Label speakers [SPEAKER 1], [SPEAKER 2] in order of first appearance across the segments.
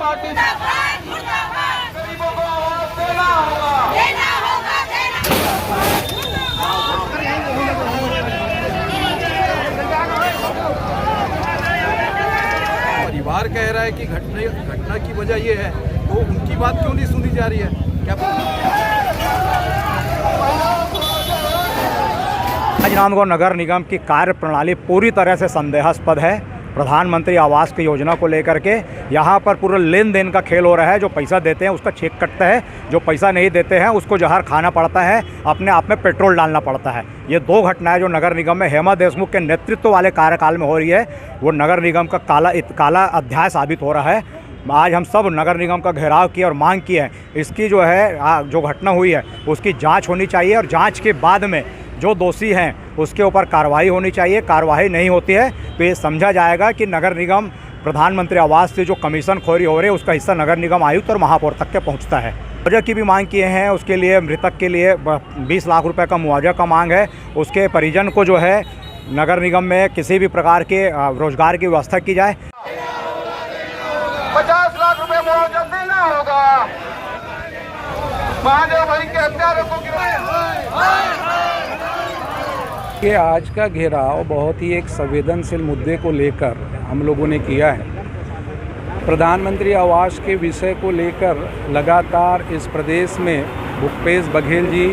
[SPEAKER 1] Party गरीबों को आवाज देना होगा। परिवार कह रहा है कि घटना की वजह ये है, तो उनकी बात क्यों नहीं सुनी जा रही है? क्या
[SPEAKER 2] राजनांदगांव नगर निगम की कार्य प्रणाली पूरी तरह से संदेहास्पद है। प्रधानमंत्री आवास की योजना को लेकर के यहाँ पर पूरा लेन देन का खेल हो रहा है। जो पैसा देते हैं उसका चेक कटता है, जो पैसा नहीं देते हैं उसको जहर खाना पड़ता है, अपने आप में पेट्रोल डालना पड़ता है। ये दो घटनाएं जो नगर निगम में हेमा देशमुख के नेतृत्व वाले कार्यकाल में हो रही है, वो नगर निगम का काला अध्याय साबित हो रहा है। आज हम सब नगर निगम का घेराव किए और मांग की है, इसकी जो है जो घटना हुई है उसकी जाँच होनी चाहिए और जाँच के बाद में जो दोषी हैं उसके ऊपर कार्रवाई होनी चाहिए। कार्रवाई नहीं होती है तो ये समझा जाएगा कि नगर निगम प्रधानमंत्री आवास से जो कमीशन खोरी हो रही है उसका हिस्सा नगर निगम आयुक्त और महापौर तक के पहुंचता है। मुआवजा की भी मांग किए हैं, उसके लिए मृतक के लिए 20 लाख रुपए का मुआवजा का मांग है। उसके परिजन को जो है नगर निगम में किसी भी प्रकार के रोजगार की व्यवस्था की जाए।
[SPEAKER 1] 50 लाख रुपए मुआवजा देना होगा। महादेव भाई के हत्यारों को
[SPEAKER 3] कि आज का घेराव बहुत ही एक संवेदनशील मुद्दे को लेकर हम लोगों ने किया है। प्रधानमंत्री आवास के विषय को लेकर लगातार इस प्रदेश में भूपेश बघेल जी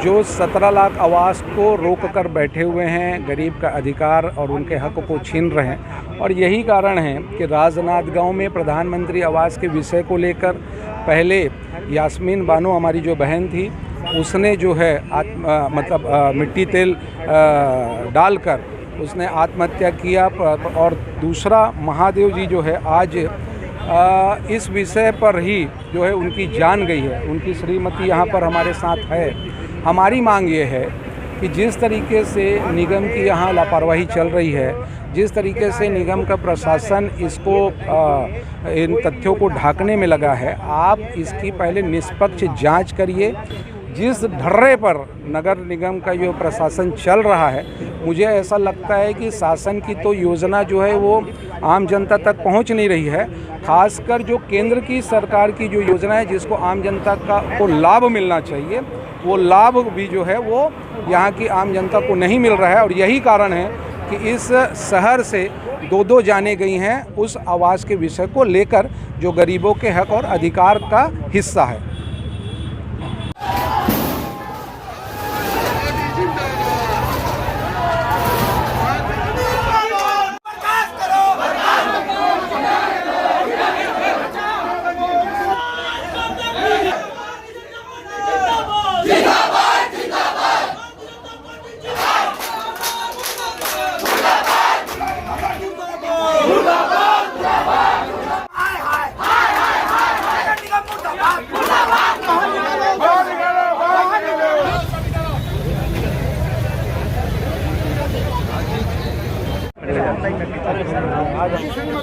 [SPEAKER 3] जो 17 लाख आवास को रोक कर बैठे हुए हैं, गरीब का अधिकार और उनके हक को छीन रहे हैं। और यही कारण है कि राजनांदगांव में प्रधानमंत्री आवास के विषय को लेकर पहले यास्मीन बानो हमारी जो बहन थी उसने जो है मिट्टी तेल डालकर उसने आत्महत्या किया। और दूसरा महादेव जी जो है आज इस विषय पर ही जो है उनकी जान गई है। उनकी श्रीमती यहाँ पर हमारे साथ है। हमारी मांग ये है कि जिस तरीके से निगम की यहाँ लापरवाही चल रही है, जिस तरीके से निगम का प्रशासन इसको इन तथ्यों को ढांकने में लगा है, आप इसकी पहले निष्पक्ष जांच करिए। जिस ढर्रे पर नगर निगम का जो प्रशासन चल रहा है, मुझे ऐसा लगता है कि शासन की तो योजना जो है वो आम जनता तक पहुंच नहीं रही है। खासकर जो केंद्र की सरकार की जो योजना है जिसको आम जनता को लाभ मिलना चाहिए, वो लाभ भी जो है वो यहाँ की आम जनता को नहीं मिल रहा है। और यही कारण है कि इस शहर से दो जाने गई हैं उस आवास के विषय को लेकर जो गरीबों के हक और अधिकार का हिस्सा है।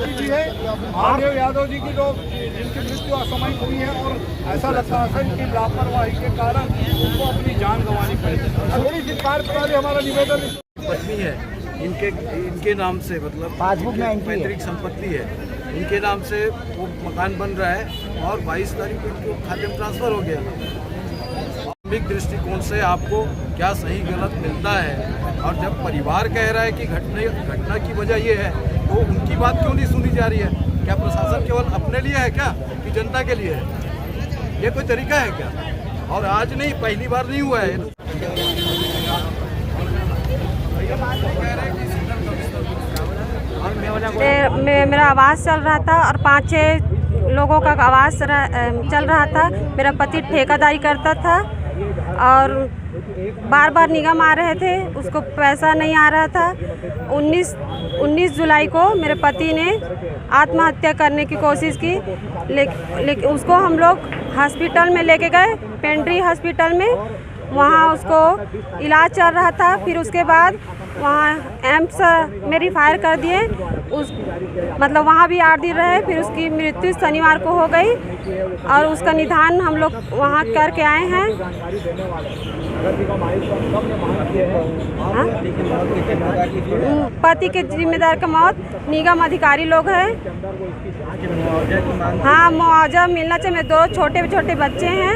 [SPEAKER 1] जी है महादेव यादव जी की जो जिनकी मृत्यु असामयिक हुई है और ऐसा लगता है कि लापरवाही के कारण उनको अपनी जान गंवानी पड़ी। थोड़ी सी कार्यप्रणाली हमारा निवेदन पत्नी है, इनके नाम से मतलब पासबुक में पैतृक संपत्ति है, इनके नाम से वो मकान बन रहा है और 22 तारीख को इनको खाते में ट्रांसफर हो गया। धार्मिक दृष्टिकोण से आपको क्या सही गलत मिलता है? और जब परिवार कह रहा है कि घटना की वजह ये है, तो उनकी बात क्यों नहीं सुनी जा रही है? क्या प्रशासन केवल अपने लिए है क्या कि जनता के लिए है? ये कोई तरीका है क्या? और आज नहीं, पहली बार नहीं हुआ है।
[SPEAKER 4] मेरा आवास चल रहा था और 5-6 लोगों का आवास चल रहा था। मेरा पति ठेकेदारी करता था और बार बार निगम आ रहे थे, उसको पैसा नहीं आ रहा था। 19 जुलाई को मेरे पति ने आत्महत्या करने की कोशिश की, लेकिन उसको हम लोग हॉस्पिटल में लेके गए, पेंड्री हॉस्पिटल में। वहाँ उसको इलाज चल रहा था। फिर उसके बाद वहाँ एम्स में रिफायर कर दिए। उस मतलब वहाँ भी 8 दिन रहे, फिर उसकी मृत्यु शनिवार को हो गई और उसका निदान हम लोग वहाँ करके आए हैं। पति के जिम्मेदार का मौत निगम अधिकारी लोग हैं। हाँ, मुआवजा मिलना चाहिए। मेरे 2 छोटे छोटे बच्चे हैं।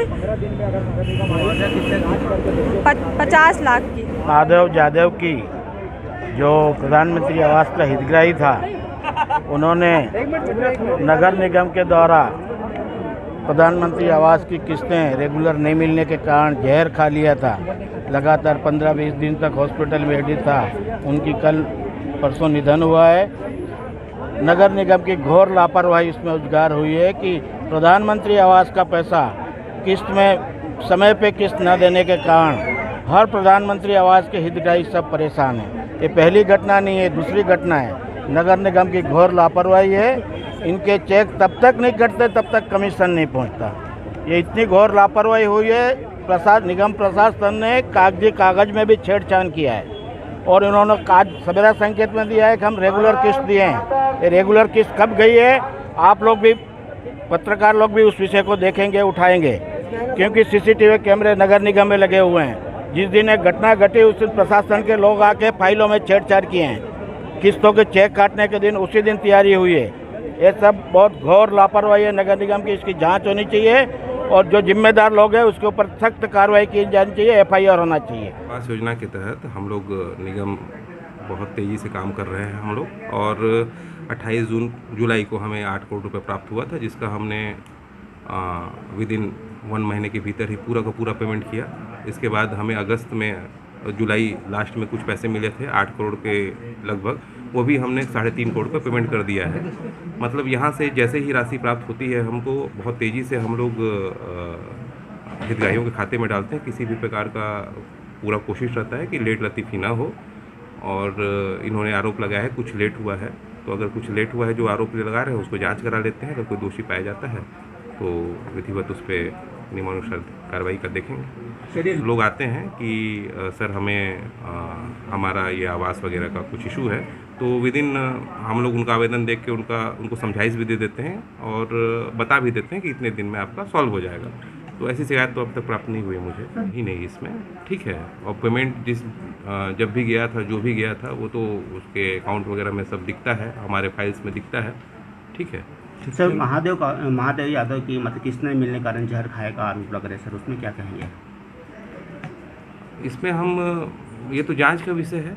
[SPEAKER 4] 50 लाख की।
[SPEAKER 5] माधव यादव की जो प्रधानमंत्री आवास का हितग्राही था, उन्होंने नगर निगम के द्वारा प्रधानमंत्री आवास की किस्तें रेगुलर नहीं मिलने के कारण जहर खा लिया था। लगातार 15-20 दिन तक हॉस्पिटल में एडमिट था। उनकी कल परसों निधन हुआ है। नगर निगम की घोर लापरवाही इसमें उजागर हुई है कि प्रधानमंत्री आवास का पैसा किस्त में समय पे किस्त न देने के कारण हर प्रधानमंत्री आवास के हितग्राही सब परेशान हैं। ये पहली घटना नहीं है, दूसरी घटना है। नगर निगम की घोर लापरवाही है। इनके चेक तब तक नहीं कटते तब तक कमीशन नहीं पहुंचता। ये इतनी घोर लापरवाही हुई है। निगम प्रशासन ने कागज में भी छेड़छाड़ किया है और इन्होंने सवेरा संकेत में दिया है कि हम रेगुलर किस्त दिए हैं। ये रेगुलर किस्त कब गई है, आप लोग भी, पत्रकार लोग भी उस विषय को देखेंगे, उठाएंगे, क्योंकि सीसीटीवी कैमरे नगर निगम में लगे हुए हैं। जिस दिन एक घटना घटी उस दिन प्रशासन के लोग आके फाइलों में छेड़छाड़ किए हैं। किस्तों के चेक काटने के दिन उसी दिन तैयारी हुई है। ये सब बहुत घोर लापरवाही है नगर निगम की। इसकी जांच होनी चाहिए और जो जिम्मेदार लोग हैं उसके ऊपर सख्त कार्रवाई की जानी चाहिए, FIR होना चाहिए।
[SPEAKER 6] आवास योजना के तहत हम लोग निगम बहुत तेज़ी से काम कर रहे हैं हम लोग, और 28 जुलाई को हमें 8 करोड़ रुपए प्राप्त हुआ था, जिसका हमने विदिन 1 महीने के भीतर ही पूरा का पूरा पेमेंट किया। इसके बाद हमें अगस्त में, जुलाई लास्ट में कुछ पैसे मिले थे 8 करोड़ के लगभग, वो भी हमने 3.5 करोड़ का पेमेंट कर दिया है। मतलब यहाँ से जैसे ही राशि प्राप्त होती है हमको बहुत तेज़ी से हम लोग हितग्राहियों के खाते में डालते हैं। किसी भी प्रकार का पूरा कोशिश रहता है कि लेट लतीफ़ी ना हो। और इन्होंने आरोप लगाया है कुछ लेट हुआ है, तो अगर कुछ लेट हुआ है जो आरोप लगा रहे हैं उसको जांच करा लेते हैं। अगर कोई दोषी पाया जाता है तो विधिवत उस पर नियमानुसार कार्रवाई कर देखेंगे। लोग आते हैं कि सर हमें हमारा ये आवास वगैरह का कुछ इशू है, तो विदिन हम लोग उनका आवेदन देख के उनको समझाइश भी दे देते हैं और बता भी देते हैं कि इतने दिन में आपका सॉल्व हो जाएगा। तो ऐसी शिकायत तो अब तक प्राप्त नहीं हुई मुझे ही नहीं इसमें, ठीक है। और पेमेंट जब भी गया था, जो भी गया था, वो तो उसके अकाउंट वगैरह में सब दिखता है, हमारे फाइल्स में दिखता है, ठीक है।
[SPEAKER 7] सर, महादेव यादव की मतलब किस्त नहीं मिलने के कारण जहर खाए का आरोप लग रहा है सर, उसमें क्या कहेंगे?
[SPEAKER 6] इसमें ये तो जांच का विषय है,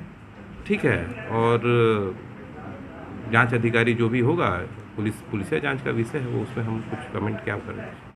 [SPEAKER 6] ठीक है। और जांच अधिकारी जो भी होगा, पुलिस जांच का विषय है, वो उसमें हम कुछ कमेंट क्या करें।